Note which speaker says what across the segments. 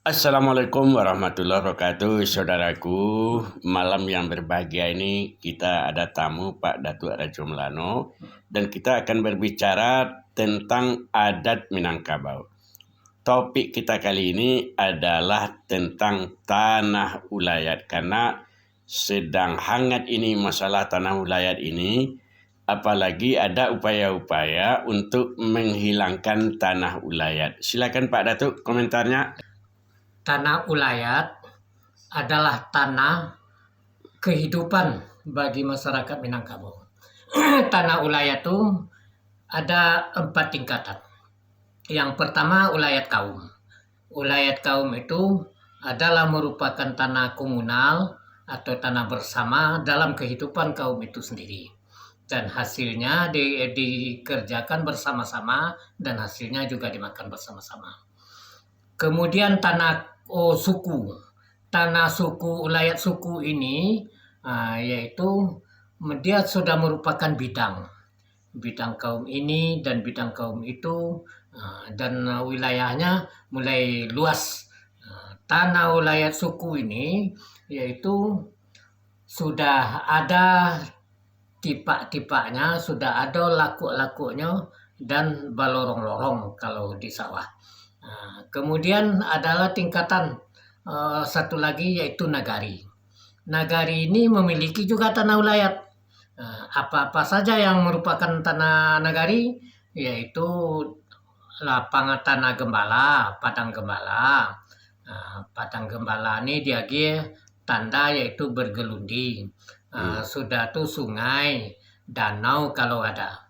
Speaker 1: Assalamualaikum warahmatullahi wabarakatuh, saudaraku. Malam yang berbahagia ini kita ada tamu Pak Datuk Rajo Melano dan kita akan berbicara tentang adat Minangkabau. Topik kita kali ini adalah tentang tanah ulayat karena sedang hangat ini masalah tanah ulayat ini, apalagi ada upaya-upaya untuk menghilangkan tanah ulayat. Silakan Pak Datuk komentarnya.
Speaker 2: Tanah ulayat adalah tanah kehidupan bagi masyarakat Minangkabau. Tanah ulayat itu ada 4 tingkatan. Yang pertama ulayat kaum. Ulayat kaum itu adalah merupakan tanah komunal atau tanah bersama dalam kehidupan kaum itu sendiri. Dan hasilnya dikerjakan bersama-sama dan hasilnya juga dimakan bersama-sama. Kemudian tanah suku. Tanah suku, ulayat suku ini yaitu dia sudah merupakan bidang. Bidang kaum ini dan bidang kaum itu dan wilayahnya mulai luas. Tanah ulayat suku ini yaitu sudah ada tipak-tipaknya, sudah ada lakuk-lakuknya dan balorong-lorong kalau di sawah. Kemudian adalah tingkatan satu lagi yaitu nagari. Nagari ini memiliki juga tanah ulayat. Apa-apa saja yang merupakan tanah nagari yaitu lapangan tanah gembala, padang gembala. Padang gembala ini dia tanda yaitu bergelundi. Sudah tuh sungai, danau kalau ada.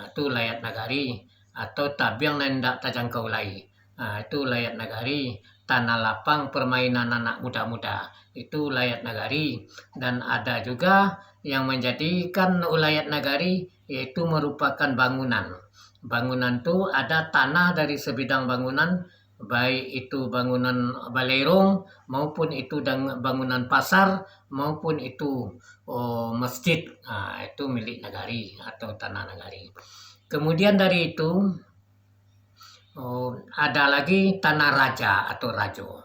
Speaker 2: Itu layat nagari atau tabiang nendak tajangkau lai. Itu layat nagari. Tanah lapang permainan anak muda-muda itu layat nagari. Dan ada juga yang menjadikan ulayat nagari yaitu merupakan bangunan. Bangunan itu ada tanah dari sebidang bangunan, baik itu bangunan balerong maupun itu bangunan pasar maupun itu masjid. Itu milik nagari atau tanah nagari. Kemudian dari itu ada lagi tanah raja atau rajo.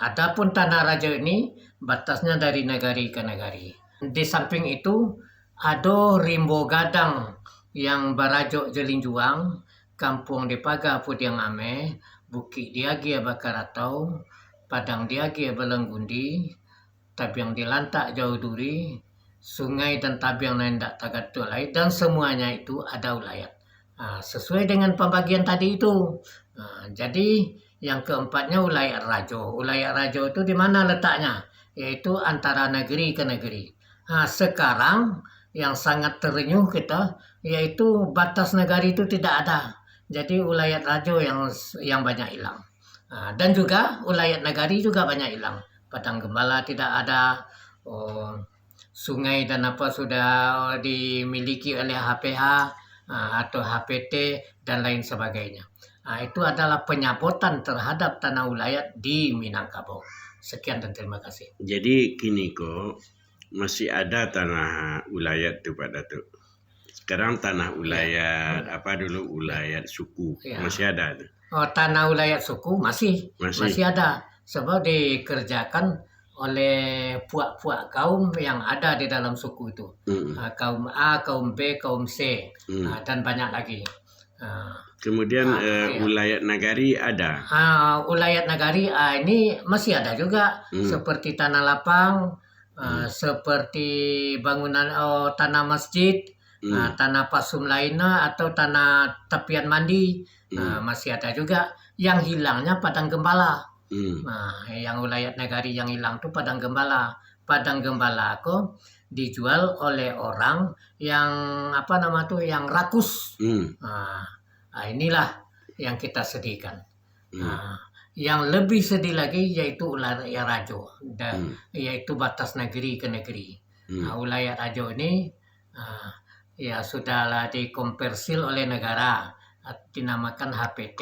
Speaker 2: Adapun tanah raja ini batasnya dari nagari ke nagari. Di samping itu ada rimbo gadang yang barajo jelinjuang, kampung dipaga pudiang ame, bukit diagia bakaratau, padang diagia belenggundi, tabiang dilantak jauh duri, sungai dan tabiang nendak tagat dolai, dan semuanya itu ada ulayat. Sesuai dengan pembagian tadi itu. Jadi yang keempatnya ulayat rajo. Ulayat rajo itu di mana letaknya? Yaitu antara negeri ke negeri. Sekarang yang sangat terenyuh kita yaitu batas negari itu tidak ada. Jadi ulayat rajo yang banyak hilang. Dan juga ulayat nagari juga banyak hilang. Padang gembala tidak ada. Sungai dan apa sudah dimiliki oleh HPH atau HPT dan lain sebagainya. Itu adalah penyabotan terhadap tanah ulayat di Minangkabau. Sekian dan terima kasih.
Speaker 1: Jadi kini kok masih ada tanah ulayat tuh Pak Datuk. Sekarang tanah ulayat apa dulu ulayat suku masih ada tuh.
Speaker 2: Tanah ulayat suku masih ada sebab dikerjakan oleh puak-puak kaum yang ada di dalam suku itu. Kaum A, kaum B, kaum C, dan banyak lagi.
Speaker 1: Kemudian ulayat nagari ada.
Speaker 2: Ulayat nagari ini masih ada juga, seperti tanah lapang, seperti bangunan tanah masjid, tanah pasum lainnya atau tanah tepian mandi, masih ada juga. Yang hilangnya padang gembala. Yang ulayat nagari yang hilang itu padang gembala. Padang gembala kok dijual oleh orang yang yang rakus. Inilah yang kita sedihkan. Yang lebih sedih lagi yaitu ulayat rajo, yaitu batas negeri ke negeri. Ulayat rajo ini ya sudahlah dikonversi oleh negara, dinamakan HPT.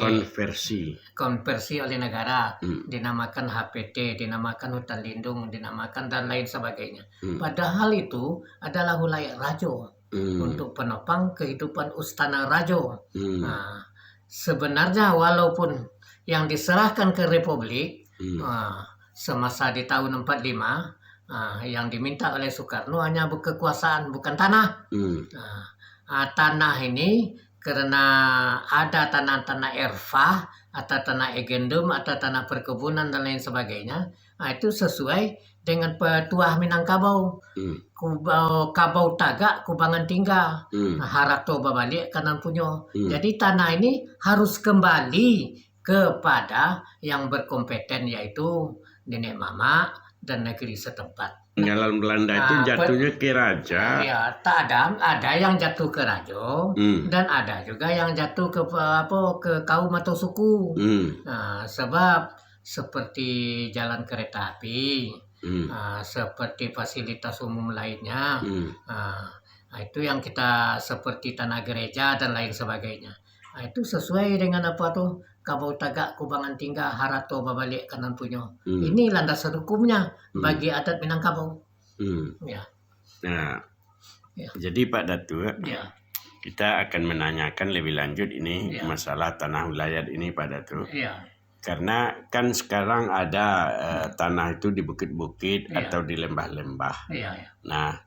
Speaker 2: Konversi oleh negara, dinamakan HPT, dinamakan hutan lindung, dinamakan dan lain sebagainya. Padahal itu adalah ulayat rajo untuk penopang kehidupan Ustana Rajo. Sebenarnya walaupun yang diserahkan ke Republik semasa di tahun 45, yang diminta oleh Soekarno hanya kekuasaan, bukan tanah. Tanah ini karena ada tanah-tanah erfah atau tanah egendum atau tanah perkebunan dan lain sebagainya, itu sesuai dengan petuah Minangkabau. Kabau tagak kubangan tinggal, harak to babalik kanan punyo. Jadi tanah ini harus kembali kepada yang berkompeten, yaitu nenek mama dan negeri setempat.
Speaker 1: Peninggalan Belanda itu jatuhnya ke raja.
Speaker 2: Ya, tak ada yang jatuh ke raja, dan ada juga yang jatuh ke kaum atau suku. Sebab seperti jalan kereta api, seperti fasilitas umum lainnya, itu yang kita seperti tanah gereja dan lain sebagainya. Itu sesuai dengan apa tuh, kabau tagak kubangan tinggal, harato babalik kanan punyo. Ini landasan hukumnya bagi adat Minangkabau. Ya.
Speaker 1: Nah, jadi Pak Datuk, kita akan menanyakan lebih lanjut ini masalah tanah wilayah ini Pak Datuk. Karena kan sekarang ada tanah itu di bukit-bukit atau di lembah-lembah. Nah,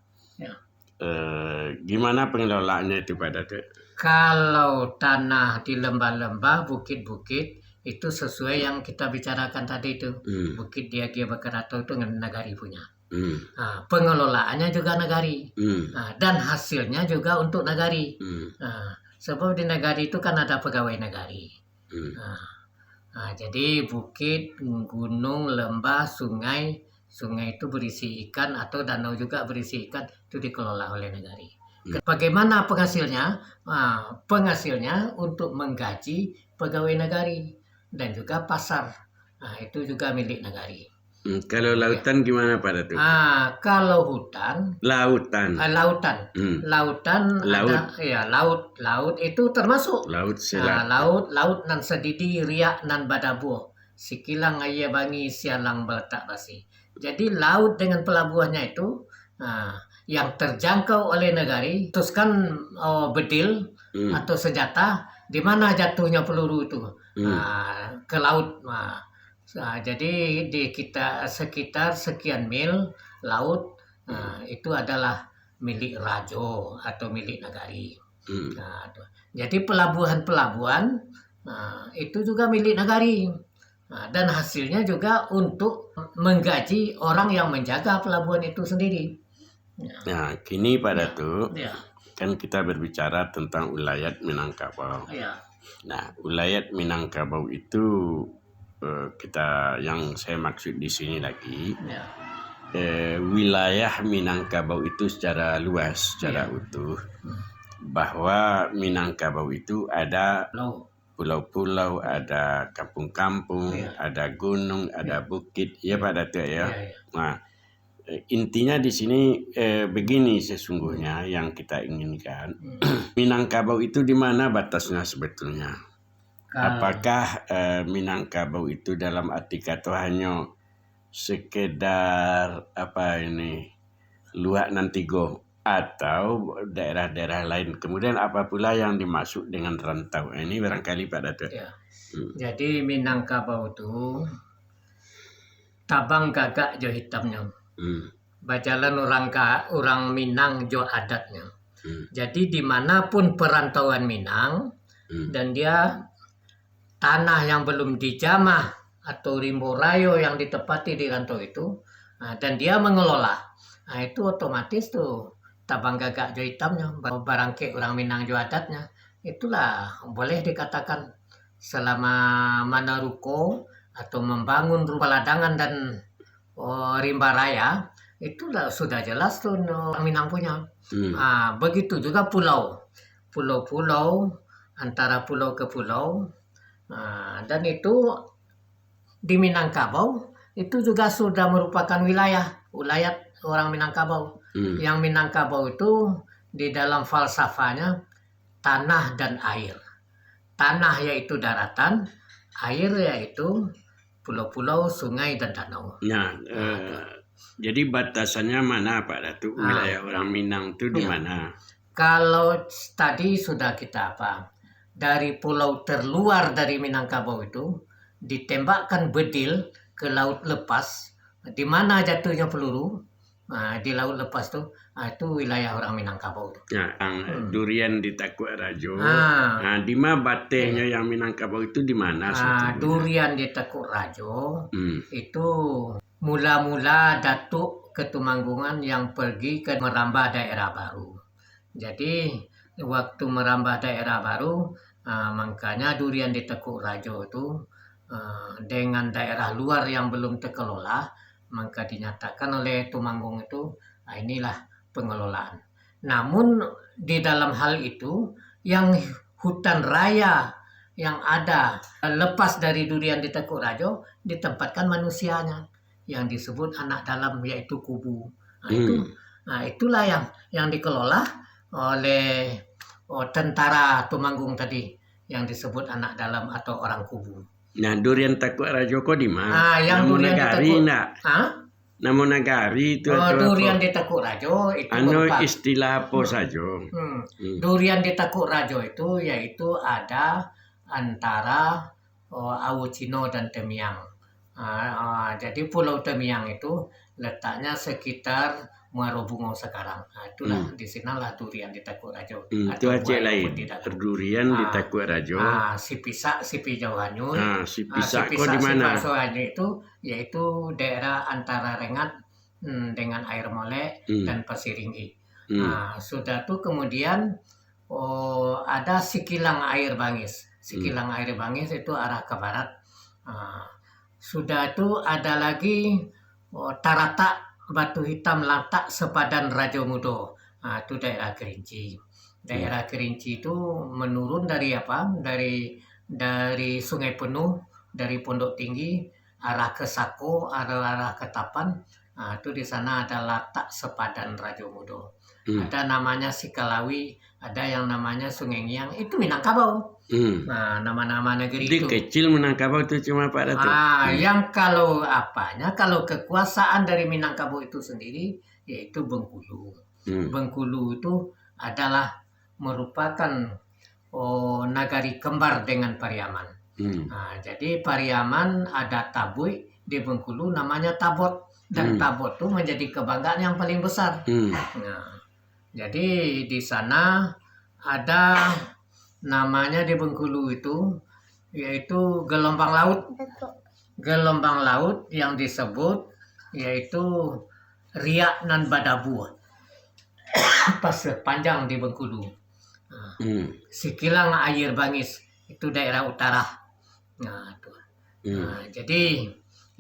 Speaker 1: gimana pengelolaannya itu Pak Datuk?
Speaker 2: Kalau tanah di lembah-lembah, bukit-bukit, itu sesuai yang kita bicarakan tadi itu. Bukit Diagia Bakarato itu negari punya. Pengelolaannya juga negari. Dan hasilnya juga untuk negari. Sebab di negari itu kan ada pegawai negari. Jadi bukit, gunung, lembah, sungai itu berisi ikan atau danau juga berisi ikan, itu dikelola oleh negari. Bagaimana penghasilnya? Penghasilnya untuk menggaji pegawai negari dan juga pasar. Itu juga milik negari.
Speaker 1: Kalau lautan gimana Pak Datuk?
Speaker 2: Kalau hutan, lautan.
Speaker 1: Laut.
Speaker 2: Laut itu termasuk
Speaker 1: Laut Selat.
Speaker 2: laut nan sedidi riak nan badabuh, sikilang ayah bangi sialang beletak basi. Jadi laut dengan pelabuhannya itu yang terjangkau oleh negari, teruskan bedil atau senjata, di mana jatuhnya peluru itu ke laut. Jadi di kita sekitar sekian mil laut itu adalah milik rajo atau milik negari. Jadi pelabuhan-pelabuhan itu juga milik negari. Dan hasilnya juga untuk menggaji orang yang menjaga pelabuhan itu sendiri.
Speaker 1: Nah, kini Pak Datuk, kan kita berbicara tentang wilayah Minangkabau. Nah, wilayah Minangkabau itu kita yang saya maksud di sini lagi, wilayah Minangkabau itu secara luas, secara utuh, bahwa Minangkabau itu ada pulau-pulau, ada kampung-kampung, ada gunung, ada bukit, ya Pak Datuk ya. Nah, intinya di sini begini sesungguhnya yang kita inginkan. Minangkabau itu di mana batasnya sebetulnya? Apakah Minangkabau itu dalam arti kata hanya sekedar luak nantigo atau daerah-daerah lain? Kemudian apa pula yang dimaksud dengan rantau? Ini barangkali Pak Datuk.
Speaker 2: Jadi Minangkabau itu tabang gagak jo hitamnya. Bajalan orang Minang jo adatnya. Jadi dimanapun perantauan Minang dan dia tanah yang belum dijamah atau rimbo rayo yang ditepati di rantau itu, dan dia mengelola, itu otomatis tuh tabang gagak jo hitamnya, barangke orang Minang jo adatnya, itulah boleh dikatakan selama menaruko atau membangun rumah ladangan dan rimba raya, itulah sudah jelas tuh orang Minang punya. Begitu juga pulau-pulau antara pulau ke pulau. Dan itu di Minangkabau itu juga sudah merupakan wilayah orang Minangkabau. Yang Minangkabau itu di dalam falsafahnya tanah dan air. Tanah yaitu daratan, air yaitu pulau-pulau, sungai dan danau.
Speaker 1: Jadi batasannya mana Pak Datuk? Wilayah orang Minang itu di mana?
Speaker 2: Kalau tadi sudah kita dari pulau terluar dari Minangkabau itu ditembakkan bedil ke laut lepas, di mana jatuhnya peluru, di laut lepas tuh, itu wilayah orang Minangkabau.
Speaker 1: Nah, durian di Takuk Rajo.
Speaker 2: Ah.
Speaker 1: Nah, di mana batenya yang Minangkabau itu di mana?
Speaker 2: Durian di Takuk Rajo itu mula-mula Datuk Ketumanggungan yang pergi ke merambah daerah baru. Jadi waktu merambah daerah baru, makanya durian di Takuk Rajo itu dengan daerah luar yang belum terkelola, maka dinyatakan oleh Tumanggung itu, inilah pengelolaan. Namun di dalam hal itu, yang hutan raya yang ada lepas dari durian di Takuk Rajo ditempatkan manusianya yang disebut anak dalam, yaitu kubu. Itulah yang dikelola oleh tentara Tumanggung tadi yang disebut anak dalam atau orang kubu.
Speaker 1: Nah, durian Takuk Rajo kok di mana?
Speaker 2: Yang durian di Takuk
Speaker 1: Nama nagari itu
Speaker 2: durian di Takuk Rajo itu
Speaker 1: istilah apa saja?
Speaker 2: Durian di Takuk Rajo itu yaitu ada antara Awucino dan Temiang. Jadi Pulau Temiang itu letaknya sekitar Muaro Bungo sekarang. Itulah di sinalah durian di Takuk Rajo.
Speaker 1: Itu aja lain. Durian di Takuk Rajo.
Speaker 2: Si Pisak, si Pijau Hanyut.
Speaker 1: Si Pisak kok di mana?
Speaker 2: Si Pisak itu yaitu daerah antara Rengat dengan Air Molek dan Pasiringgi. Sudah tuh kemudian ada Sikilang Air Bangis. Sikilang Air Bangis itu arah ke barat. Sudah itu ada lagi Taratak Batu Hitam Latak Sepadan Rajo Mudo. Itu daerah Kerinci. Daerah Kerinci itu menurun dari apa? Dari Sungai Penuh, dari Pondok Tinggi arah ke Sako, arah ke Tapan. Itu di sana ada Latak Sepadan Rajo Mudo. Ada namanya Sikalawi, ada yang namanya Sungai Ngiang. Itu Minangkabau. Nama-nama negeri itu.
Speaker 1: Kecil Minangkabau itu cuma Pak Datuk.
Speaker 2: Yang kalau kekuasaan dari Minangkabau itu sendiri yaitu Bengkulu. Bengkulu itu adalah merupakan nagari kembar dengan Pariaman. Jadi Pariaman ada Tabui, di Bengkulu namanya Tabot, dan Tabot itu menjadi kebanggaan yang paling besar. Jadi di sana ada namanya di Bengkulu itu yaitu gelombang laut yang disebut yaitu Riak nan Badabu. Pas panjang di Bengkulu. Sikilang Air Bangis itu daerah utara. Jadi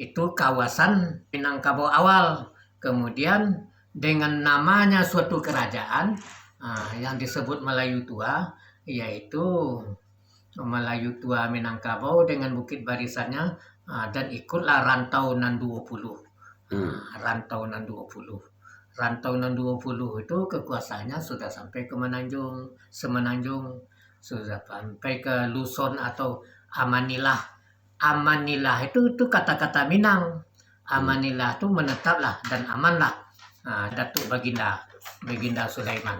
Speaker 2: itu kawasan Minangkabau awal. Kemudian dengan namanya suatu kerajaan yang disebut Melayu Tua, yaitu Melayu Tua Minangkabau dengan bukit barisannya, dan ikutlah Rantau Nan 20. Rantau Nan 20. Rantau Nan 20 itu kekuasaannya sudah sampai ke Semenanjung, sudah sampai ke Luson atau Amanilah. Amanilah itu kata-kata Minang. Amanilah itu menetaplah dan amanlah. Datuk Baginda Sulaiman.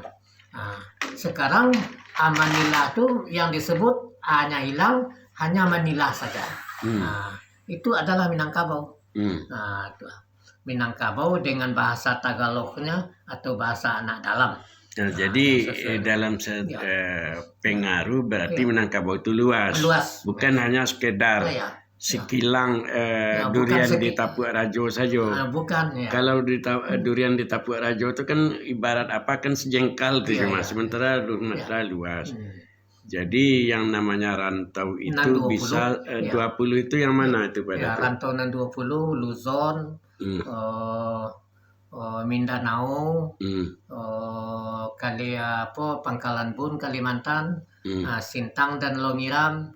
Speaker 2: Sekarang Amanilah itu yang disebut hanya hilang, hanya Manilah saja. Itu adalah Minangkabau. Minangkabau dengan bahasa Tagalognya atau bahasa anak dalam.
Speaker 1: Jadi dalam pengaruh berarti Minangkabau itu luas. Bukan hanya sekedar Sikilang durian di Tapuk Rajo saja.
Speaker 2: Bukan.
Speaker 1: Kalau durian di Tapuk Rajo itu kan ibarat apa kan sejengkal itu cuma. Sementara luas. Jadi yang namanya rantau itu bisa 20 itu yang mana itu pada?
Speaker 2: Rantau Nan 20, Luzon, Mindanao, Pangkalan Bun, Kalimantan, Sintang dan Lomiram,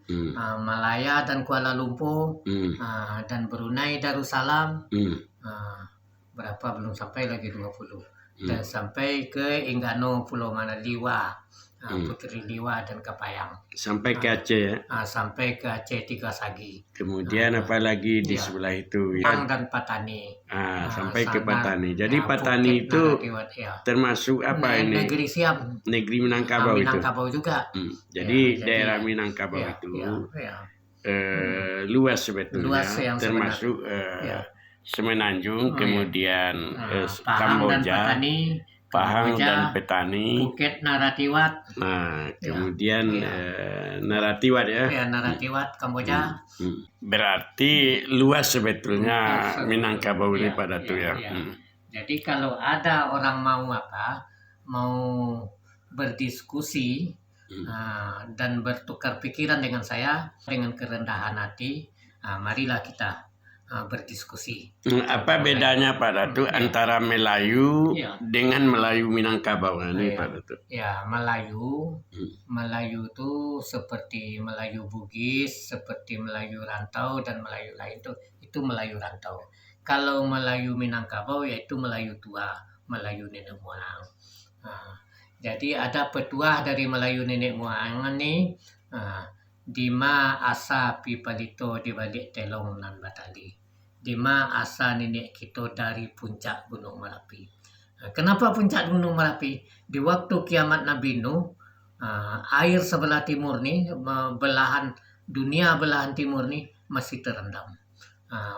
Speaker 2: Malaya dan Kuala Lumpur, dan Brunei Darussalam. Berapa belum sampai lagi 20. Dan sampai ke Enggano, Pulau Liwa, Puteri Liwa dan Kapayang.
Speaker 1: Sampai ke Aceh ya?
Speaker 2: Sampai ke Aceh Tiga Sagi.
Speaker 1: Kemudian apalagi di sebelah itu ya?
Speaker 2: Dan Patani.
Speaker 1: Sampai ke Patani. Jadi Patani itu termasuk apa ini?
Speaker 2: Negeri Siam.
Speaker 1: Negeri Minangkabau itu.
Speaker 2: Minangkabau juga.
Speaker 1: Jadi daerah Minangkabau itu luas sebetulnya,
Speaker 2: Luas yang
Speaker 1: termasuk
Speaker 2: Ya.
Speaker 1: Semenanjung, kemudian
Speaker 2: Pahang dan
Speaker 1: Kamboja,
Speaker 2: Petani,
Speaker 1: Pahang
Speaker 2: Kamboja,
Speaker 1: dan Petani.
Speaker 2: Bukit Naratiwat,
Speaker 1: Nah, kemudian Naratiwat ya.
Speaker 2: ya Naratiwat, Kamboja.
Speaker 1: Berarti luas sebetulnya
Speaker 2: Luas,
Speaker 1: Minangkabau ini
Speaker 2: ya,
Speaker 1: Pak Datu ya.
Speaker 2: ya. Jadi kalau ada orang mau berdiskusi dan bertukar pikiran dengan saya dengan kerendahan hati, marilah kita berdiskusi.
Speaker 1: Apa bedanya Pak Datu antara Melayu dengan Melayu Minangkabau ini Pak Datu?
Speaker 2: Ya, Melayu itu seperti Melayu Bugis, seperti Melayu Rantau dan Melayu lain itu Melayu Rantau. Kalau Melayu Minangkabau yaitu Melayu tua, Melayu nenek moyang. Jadi ada petuah dari Melayu nenek moyang ini, Dima asa pipalito di balik telong nan batali. Dima asa nenek kita dari puncak Gunung Merapi. Kenapa puncak Gunung Merapi? Di waktu kiamat Nabi Nuh, air sebelah timur nih, belahan timur nih masih terendam.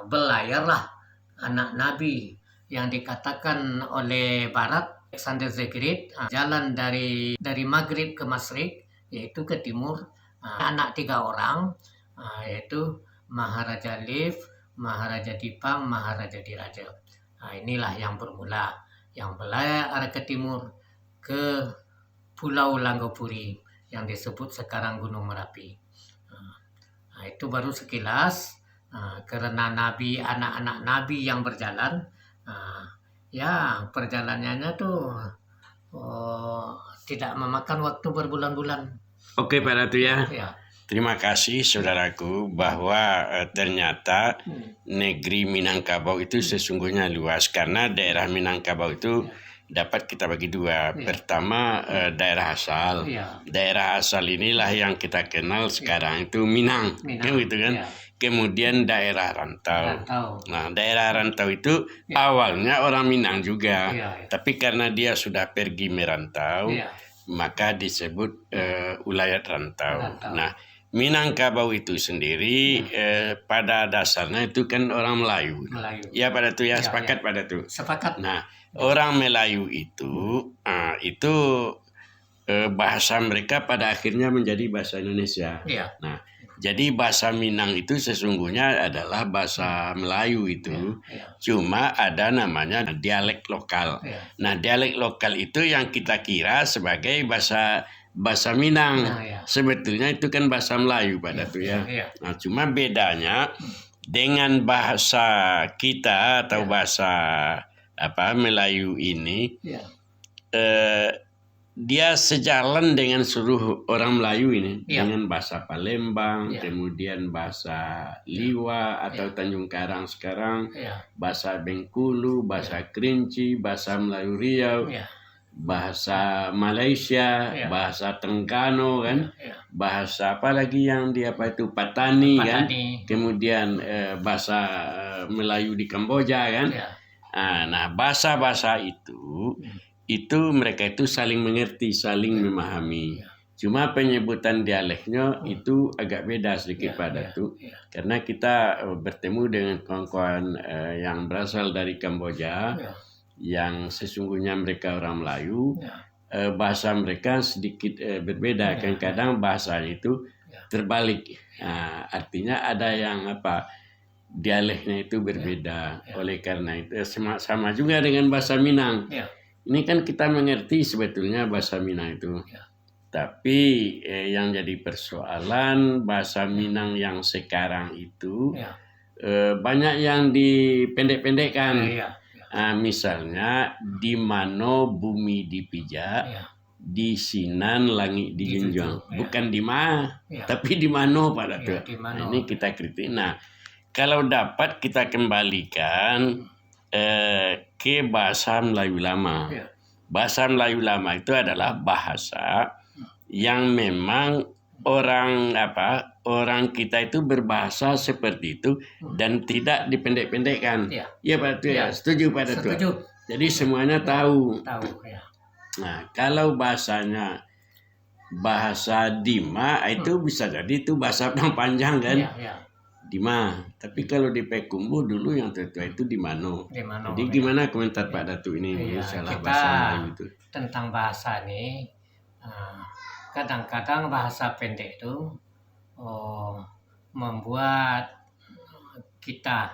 Speaker 2: Belayarlah anak Nabi yang dikatakan oleh Barat, Alexander the Great, jalan dari Maghrib ke Masyrik, yaitu ke timur. Anak 3 orang, yaitu Maharaja Liv, Maharaja Dipang, Maharaja Diraja. Inilah yang bermula, yang belayar ke timur ke Pulau Langgopuri yang disebut sekarang Gunung Merapi. Itu baru sekilas, karena Nabi, anak-anak Nabi yang berjalan, ya perjalanannya tuh tidak memakan waktu berbulan-bulan.
Speaker 1: Oke Pak Datu ya.
Speaker 2: Ya.
Speaker 1: Terima kasih saudaraku bahwa ternyata negeri Minangkabau itu sesungguhnya luas karena daerah Minangkabau itu dapat kita bagi 2. Pertama daerah asal. Daerah asal inilah yang kita kenal sekarang itu Minang. Gitu kan. Kemudian daerah rantau. Nah, daerah rantau itu awalnya orang Minang juga. Tapi karena dia sudah pergi merantau, maka disebut ulayat rantau. Nah, Minangkabau itu sendiri pada dasarnya itu kan orang Melayu. Ya pada itu ya, sepakat pada itu.
Speaker 2: Sepakat.
Speaker 1: Nah, orang Melayu itu bahasa mereka pada akhirnya menjadi bahasa Indonesia. Nah, jadi bahasa Minang itu sesungguhnya adalah bahasa Melayu itu. Cuma ada namanya dialek lokal. Nah, dialek lokal itu yang kita kira sebagai bahasa Minang. Sebetulnya itu kan bahasa Melayu pada itu ya. Nah, cuma bedanya dengan bahasa kita atau bahasa Melayu ini, dia sejalan dengan seluruh orang Melayu ini, dengan bahasa Palembang, kemudian bahasa Liwa atau Tanjung Karang sekarang, bahasa Bengkulu, bahasa Kerinci, bahasa Melayu Riau, bahasa Malaysia, bahasa Tenggano kan, bahasa apa lagi yang Patani kan, kemudian bahasa Melayu di Kamboja kan. Nah, bahasa-bahasa itu mereka itu saling mengerti, saling memahami. Cuma penyebutan dialeknya itu agak beda sedikit pada itu. Karena kita bertemu dengan kawan-kawan yang berasal dari Kamboja, yang sesungguhnya mereka orang Melayu, bahasa mereka sedikit berbeda. Kadang-kadang bahasanya itu terbalik. Artinya ada yang dialeknya itu berbeda. Oleh karena itu sama juga dengan bahasa Minang. Ini kan kita mengerti sebetulnya bahasa Minang itu. Tapi yang jadi persoalan bahasa Minang yang sekarang itu banyak yang dipendek-pendekkan. Misalnya di mano bumi dipijak, di sinan langit dijunjung. Bukan di tapi di mano pada tuh. Ini kita kritik. Nah, kalau dapat kita kembalikan ke bahasa Melayu lama. Bahasa Melayu lama itu adalah bahasa yang memang orang kita itu berbahasa seperti itu dan tidak dipendek-pendekkan. Ya Pak Datu ya, setuju Pak Datu. Jadi semuanya tahu.
Speaker 2: Tahu ya.
Speaker 1: Nah, kalau bahasanya bahasa Dima itu bisa jadi itu bahasa yang panjang kan, Dima. Tapi kalau di Payakumbuh dulu yang tertua itu di Mano. Jadi gimana komentar Pak Datu ini masalah bahasa Melayu itu?
Speaker 2: Tentang bahasa ini, kadang-kadang bahasa pendek itu membuat kita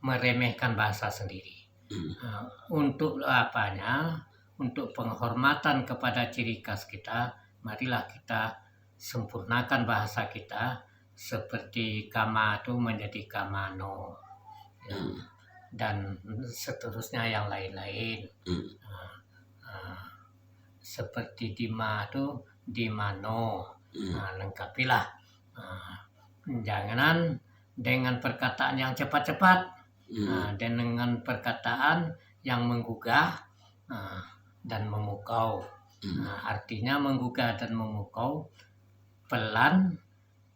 Speaker 2: meremehkan bahasa sendiri. Untuk apanya? Untuk penghormatan kepada ciri khas kita, marilah kita sempurnakan bahasa kita seperti kama itu menjadi kamano, dan seterusnya yang lain-lain. Seperti Dima itu Dimano, lengkapilah. Jangan dengan perkataan yang cepat-cepat, dan dengan perkataan yang menggugah dan memukau. Artinya menggugah dan memukau, pelan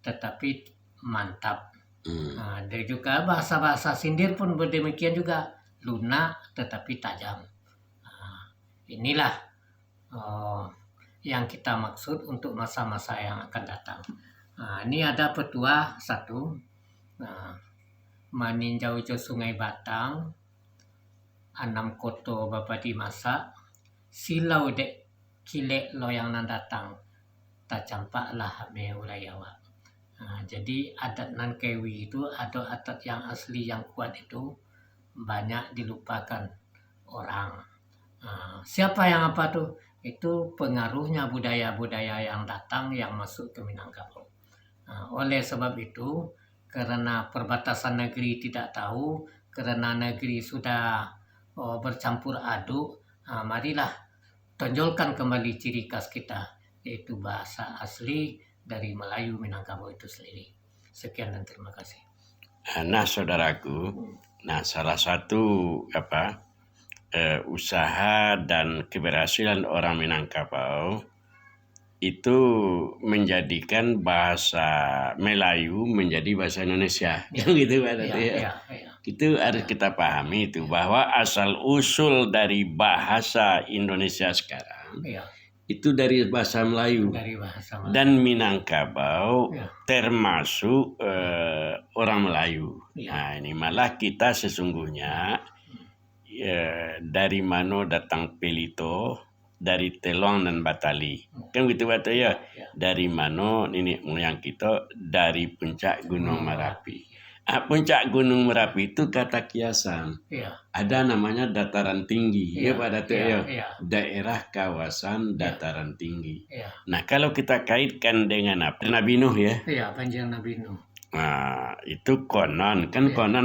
Speaker 2: tetapi mantap. Dan juga bahasa-bahasa sindir pun demikian juga, lunak tetapi tajam. Inilah yang kita maksud untuk masa-masa yang akan datang. Ini ada petua satu, maninjau jo Sungai Batang, anam koto babadi masa, silau dek kilek loyang nan datang, tak campak lah me ulayawa. Jadi adat nan Kewi itu, ada adat yang asli yang kuat itu banyak dilupakan orang. Siapa yang apa tuh? Itu pengaruhnya budaya-budaya yang datang yang masuk ke Minangkabau. Oleh sebab itu, karena perbatasan negeri tidak tahu, karena negeri sudah bercampur aduk, marilah tonjolkan kembali ciri khas kita, yaitu bahasa asli dari Melayu Minangkabau itu sendiri. Sekian dan terima kasih.
Speaker 1: Nah, saudaraku, salah satu usaha dan keberhasilan orang Minangkabau itu menjadikan bahasa Melayu menjadi bahasa Indonesia, gitu Pak Datu ya. Itu harus kita pahami itu, bahwa asal usul dari bahasa Indonesia sekarang itu dari bahasa Melayu. Dan Minangkabau termasuk orang Melayu. Nah, ini malah kita sesungguhnya dari Mano datang Pelito, dari Telong dan Batali, kan gitu Batu ya. Dari Mano nenek moyang kita dari puncak Gunung Merapi. Puncak Gunung Merapi itu kata kiasan. Ada namanya dataran tinggi, ya Pak Datu ya. Daerah kawasan dataran tinggi. Nah, kalau kita kaitkan dengan Nabi Nuh ya.
Speaker 2: Banjir Nabi Nuh.
Speaker 1: Nah, itu konon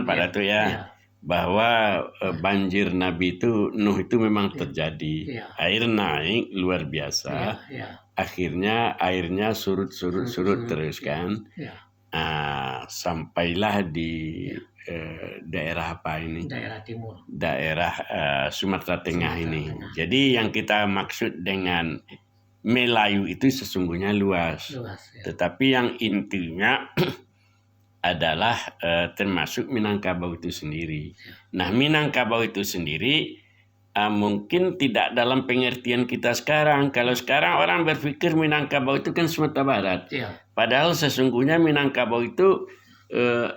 Speaker 1: Pak Datu ya. Bahwa banjir Nabi itu Nuh itu memang terjadi. Air naik luar biasa. Akhirnya airnya surut terus kan. Sampailah di daerah apa ini?
Speaker 2: Daerah timur.
Speaker 1: Daerah Sumatera Tengah ini. Jadi yang kita maksud dengan Melayu itu sesungguhnya luas. Tetapi yang intinya adalah termasuk Minangkabau itu sendiri. Nah, Minangkabau itu sendiri mungkin tidak dalam pengertian kita sekarang. Kalau sekarang orang berpikir Minangkabau itu kan Sumatera Barat. Padahal sesungguhnya Minangkabau itu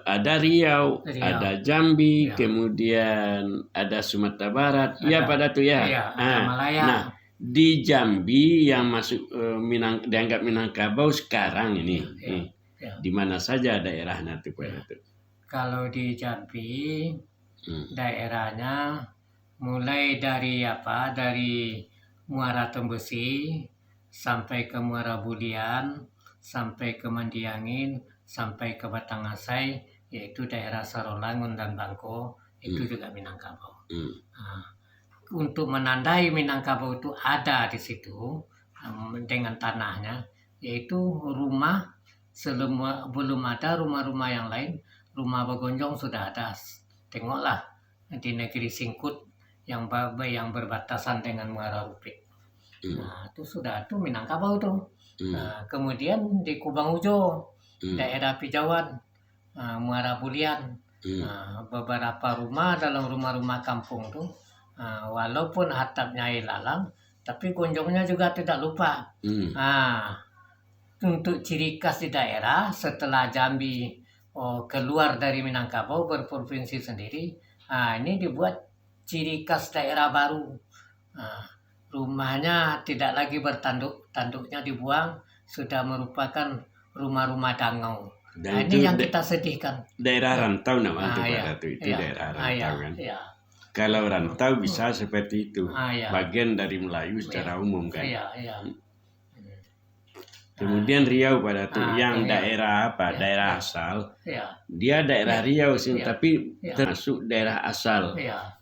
Speaker 1: ada Riau, ada Jambi, kemudian ada Sumatera Barat. Iya Pak Datu ya.
Speaker 2: Ada Malaya.
Speaker 1: Nah, di Jambi yang masuk dianggap Minangkabau sekarang ini. Di mana saja daerahnya itu Pak Datu?
Speaker 2: Kalau di Jambi daerahnya mulai dari dari Muara Tembesi sampai ke Muara Bulian, sampai ke Mandiangin, sampai ke Batangasai, yaitu daerah Sarolangun dan Bangko, itu juga Minangkabau. Untuk menandai Minangkabau itu ada di situ dengan tanahnya, yaitu rumah. Belum ada rumah-rumah yang lain, rumah Begonjong sudah ada. Tengoklah di negeri Singkut yang berbatasan dengan Muara Rupit. Nah, itu sudah tuh Minangkabau tuh. Nah, kemudian di Kubang Ujo, daerah Pijawan, Muara Bulian, beberapa rumah dalam rumah-rumah kampung tuh, walaupun atapnya ilalang, tapi gonjongnya juga tidak lupa. Nah, untuk ciri khas di daerah setelah Jambi keluar dari Minangkabau berprovinsi sendiri, ini dibuat ciri khas daerah baru. Rumahnya tidak lagi bertanduk, tanduknya dibuang, sudah merupakan rumah-rumah dangau.
Speaker 1: Dan
Speaker 2: ini
Speaker 1: itu
Speaker 2: yang kita sedihkan.
Speaker 1: daerah rantau nama itu Pak
Speaker 2: Iya,
Speaker 1: Datu, itu
Speaker 2: iya,
Speaker 1: daerah rantau kan.
Speaker 2: Iya.
Speaker 1: Kalau rantau bisa seperti itu,
Speaker 2: Iya.
Speaker 1: bagian dari Melayu secara umum kan.
Speaker 2: Iya, iya.
Speaker 1: Kemudian Riau Pak Datu, yang
Speaker 2: Riau.
Speaker 1: daerah apa?
Speaker 2: Iya,
Speaker 1: Daerah
Speaker 2: iya.
Speaker 1: asal.
Speaker 2: Iya.
Speaker 1: Dia daerah Riau sih,
Speaker 2: Iya.
Speaker 1: tapi
Speaker 2: Iya.
Speaker 1: termasuk daerah asal.
Speaker 2: Iya.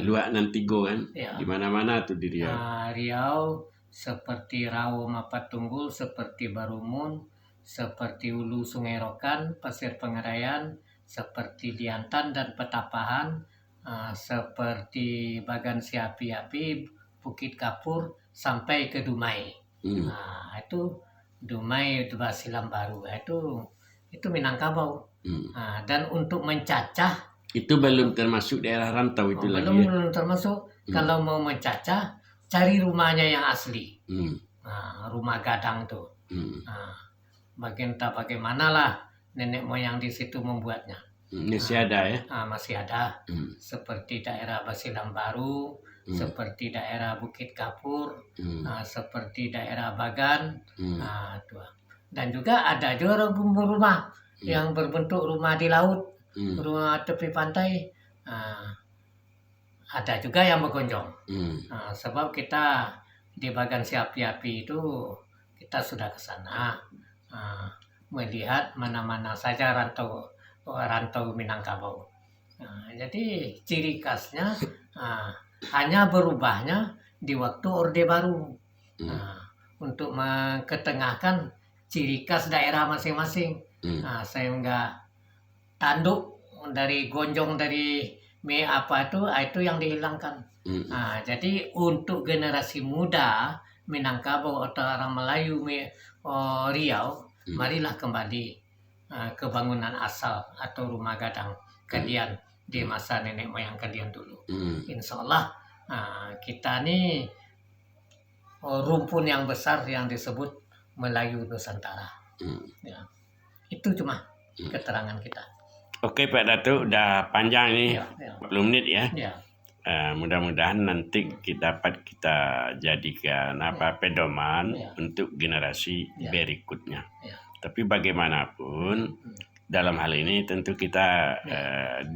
Speaker 1: Luak Nantigo kan,
Speaker 2: Iya.
Speaker 1: di mana-mana tuh di Riau.
Speaker 2: Riau seperti Rawo Mapatunggul, seperti Barumun, seperti Ulu Sungai Rokan, Pasir Pengerayan, seperti Diantan dan Petapahan, seperti Bagan Siapi-api, Bukit Kapur, sampai ke Dumai. Itu Dumai, itu Basilam Baru, itu Minangkabau. Dan untuk mencacah
Speaker 1: itu belum termasuk daerah rantau itu lagi ya?
Speaker 2: Belum termasuk. Kalau mau mencacah, cari rumahnya yang asli. Rumah gadang tuh. Bagaimana lah nenek moyang di situ membuatnya.
Speaker 1: Masih ada ya?
Speaker 2: Masih ada. Seperti daerah Basilam Baru, seperti daerah Bukit Kapur, seperti daerah Bagan. Dan juga ada juga rumah yang berbentuk rumah di laut, rumah tepi pantai. Ada juga yang bergonjong. Sebab kita di Bagan Siapi-api itu kita sudah ke sana melihat mana-mana saja rantau Minangkabau. Jadi ciri khasnya hanya berubahnya di waktu Orde Baru untuk mengetengahkan ciri khas daerah masing-masing. Sehingga tanduk dari gonjong dari itu yang dihilangkan. Jadi untuk generasi muda Minangkabau atau orang Melayu Riau, marilah kembali ke bangunan asal atau rumah gadang kalian di masa nenek moyang kalian dulu. Insya Allah kita nih rumpun yang besar yang disebut Melayu Nusantara. Ya. Itu cuma keterangan kita.
Speaker 1: Oke Pak Datu, udah panjang nih, 40 menit ya. Mudah-mudahan nanti dapat kita jadikan pedoman untuk generasi berikutnya. Tapi bagaimanapun dalam hal ini tentu kita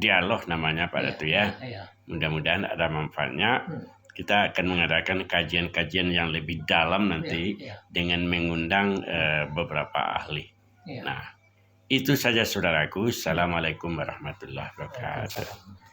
Speaker 1: dialog namanya Pak Datu ya. Mudah-mudahan ada manfaatnya. Kita akan mengadakan kajian-kajian yang lebih dalam nanti dengan mengundang beberapa ahli. Nah, itu saja saudaraku. Assalamualaikum warahmatullahi wabarakatuh.